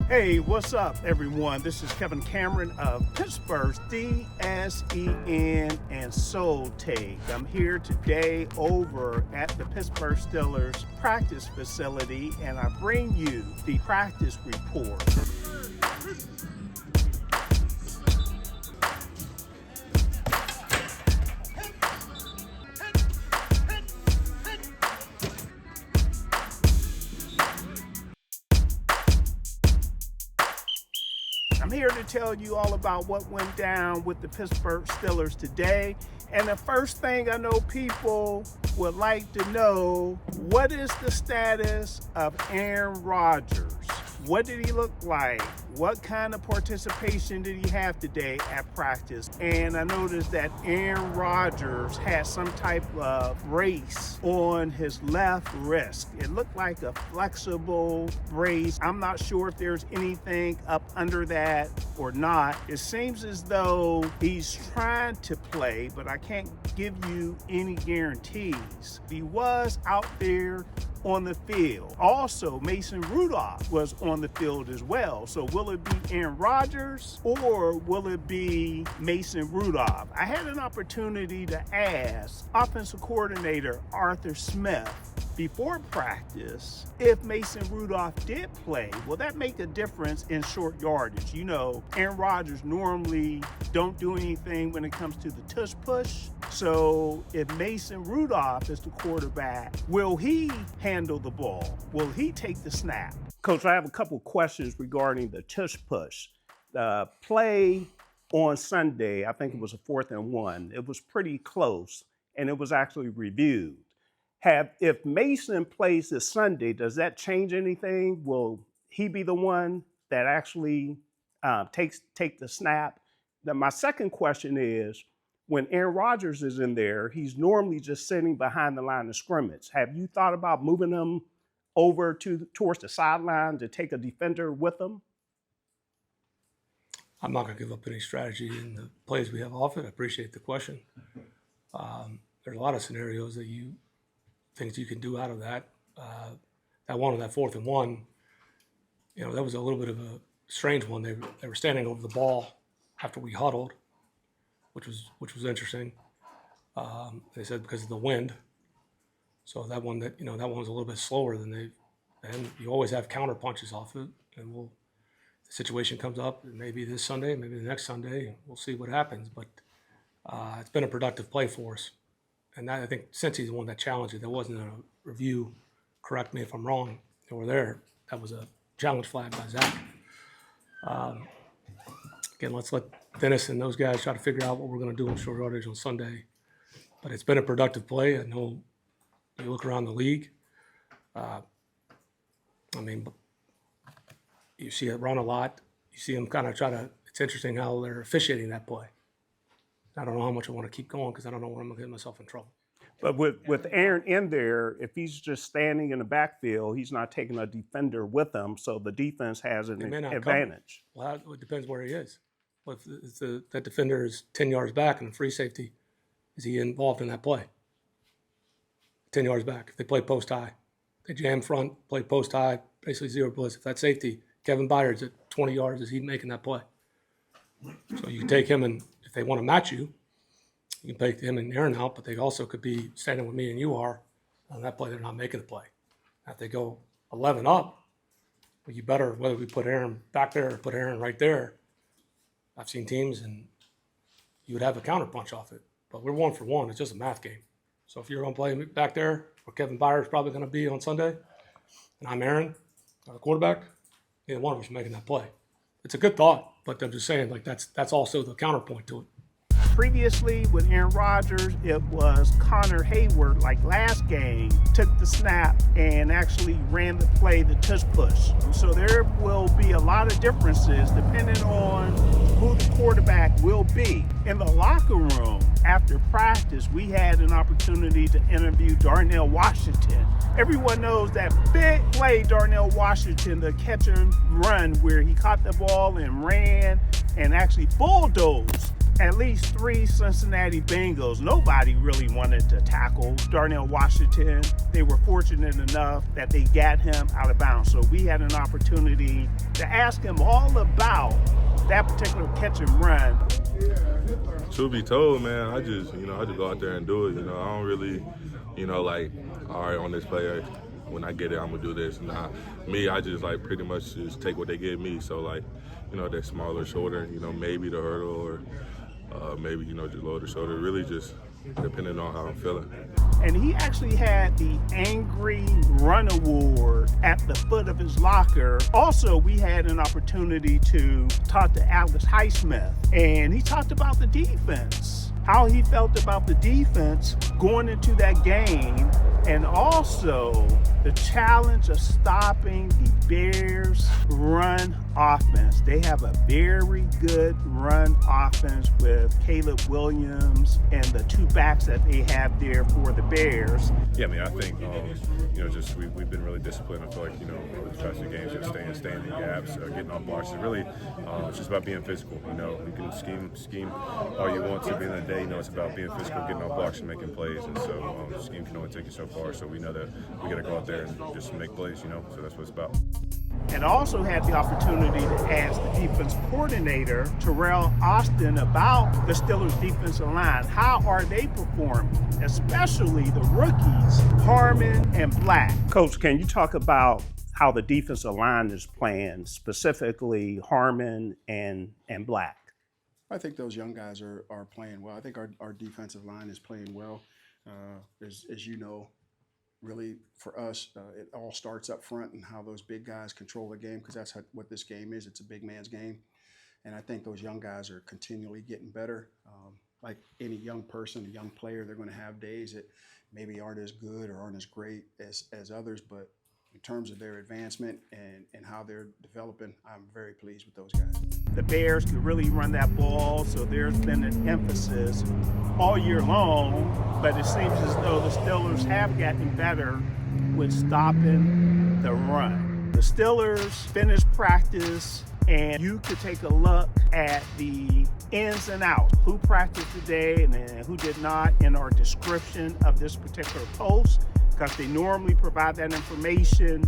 Hey, what's up, everyone? This is Kevin Cameron of Pittsburgh's DSEN and Soul Take. I'm here today over at the Pittsburgh Steelers practice facility, and I bring you the practice report. I'm here to tell you all about what went down with the Pittsburgh Steelers today. And the first thing I know people would like to know, what is the status of Aaron Rodgers? What did he look like? What kind of participation did he have today at practice? And I noticed that Aaron Rodgers had some type of brace on his left wrist. It looked like a flexible brace. I'm not sure if there's anything up under that or not. It seems as though he's trying to play, but I can't give you any guarantees. He was out there on the field. Also, Mason Rudolph was on the field as well. So will it be Aaron Rodgers or will it be Mason Rudolph? I had an opportunity to ask offensive coordinator Arthur Smith before practice if Mason Rudolph did play. Will that make a difference in short yardage? You know, Aaron Rodgers normally don't do anything when it comes to the tush push. So if Mason Rudolph is the quarterback, will he handle the ball? Will he take the snap? Coach, I have a couple questions regarding the tush push. The play on Sunday, I think it was a 4th and 1. It was pretty close, and it was actually reviewed. If Mason plays this Sunday, does that change anything? Will he be the one that actually take the snap? Then my second question is, when Aaron Rodgers is in there, he's normally just sitting behind the line of scrimmage. Have you thought about moving him over towards the sideline to take a defender with him? I'm not going to give up any strategy in the plays we have offered. I appreciate the question. There's a lot of scenarios things you can do out of that. That one on that 4th and 1, that was a little bit of a strange one. They were standing over the ball after we huddled, which was interesting. They said because of the wind. So that one was a little bit slower than and you always have counter punches off it. And the situation comes up, maybe this Sunday, maybe the next Sunday, we'll see what happens. But it's been a productive play for us. And I think since he's the one that challenged it, there wasn't a review, correct me if I'm wrong, over there. That was a challenge flag by Zach. Again, let's let Dennis and those guys try to figure out what we're going to do on short yardage on Sunday. But it's been a productive play. I know you look around the league. You see it run a lot. You see them kind of it's interesting how they're officiating that play. I don't know how much I want to keep going because I don't know when I'm going to get myself in trouble. But with Aaron in there, if he's just standing in the backfield, he's not taking a defender with him, so the defense has an advantage. Well, it depends where he is. If that defender is 10 yards back and the free safety, is he involved in that play? 10 yards back. If they play post high, they jam front, play post high, basically zero blitz. If that's safety, Kevin Byard's at 20 yards, is he making that play? So you can take him, and if they want to match you, you can take him and Aaron out, but they also could be standing with me and you are on that play. They're not making the play. Now, if they go 11 up, well, you better, whether we put Aaron back there or put Aaron right there. I've seen teams, and you would have a counter punch off it. But we're 1 for 1. It's just a math game. So if you're going to play back there, where Kevin Byard's probably going to be on Sunday, and I'm Aaron, the quarterback, neither one of us are making that play. It's a good thought, but I'm just saying, that's also the counterpoint to it. Previously, with Aaron Rodgers, it was Connor Hayward, like last game, took the snap and actually ran the play, the tush push. So there will be a lot of differences depending on who the quarterback will be. In the locker room, after practice, we had an opportunity to interview Darnell Washington. Everyone knows that big play Darnell Washington, the catch and run, where he caught the ball and ran and actually bulldozed at least 3 Cincinnati Bengals. Nobody really wanted to tackle Darnell Washington. They were fortunate enough that they got him out of bounds. So we had an opportunity to ask him all about that particular catch and run. Truth be told, man, I just go out there and do it. I don't really, like, all right, on this play, when I get it, I'm gonna do this. Nah, me, I just like pretty much just take what they give me. So like, they're smaller, shorter, maybe the hurdle or maybe, just lower the shoulder. Really just depending on how I'm feeling. And he actually had the Angry Run Award at the foot of his locker. Also, we had an opportunity to talk to Alex Highsmith, and he talked about the defense, how he felt about the defense going into that game, and also the challenge of stopping the Bears' run offense. They have a very good run offense with Caleb Williams and the 2 backs that they have there for the Bears. Yeah, I mean, I think, we've been really disciplined. I feel like, over the past few games, just staying in gaps, getting off blocks. It's really, it's just about being physical. You can scheme all you want to. At the end of the day, it's about being physical, getting off blocks and making plays. And so scheme can only take you so far. So we know that we got to go out there and just make plays, so that's what it's about. And also had the opportunity to ask the defense coordinator, Teryl Austin, about the Steelers' defensive line. How are they performing, especially the rookies, Harmon and Black? Coach, can you talk about how the defensive line is playing, specifically Harmon and Black? I think those young guys are playing well. I think our defensive line is playing well. As you know, really for us, it all starts up front and how those big guys control the game, because that's what this game is. It's a big man's game. And I think those young guys are continually getting better. Like any young person, a young player, they're going to have days that maybe aren't as good or aren't as great as others. But in terms of their advancement and how they're developing, I'm very pleased with those guys. The Bears could really run that ball, so there's been an emphasis all year long, but it seems as though the Steelers have gotten better with stopping the run. The Steelers finished practice, and you could take a look at the ins and outs, who practiced today and who did not, in our description of this particular post, because they normally provide that information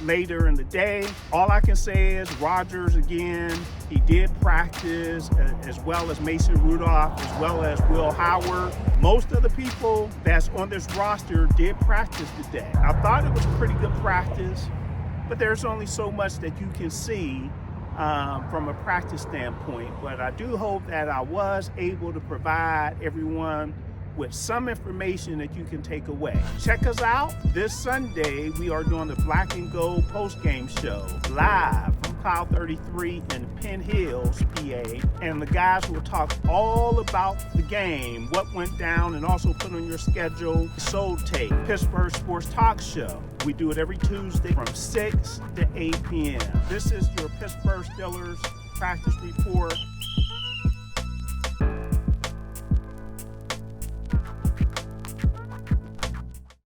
later in the day. All I can say is Rodgers, again, he did practice, as well as Mason Rudolph, as well as Will Howard. Most of the people that's on this roster did practice today. I thought it was a pretty good practice, but there's only so much that you can see from a practice standpoint. But I do hope that I was able to provide everyone with some information that you can take away. Check us out this Sunday. We are doing the Black and Gold post-game show live from Cloud 33 in Penn Hills, PA. And the guys will talk all about the game, what went down, and also put on your schedule Soul Tape, Pittsburgh Sports Talk Show. We do it every Tuesday from 6 to 8 p.m. This is your Pittsburgh Steelers practice report.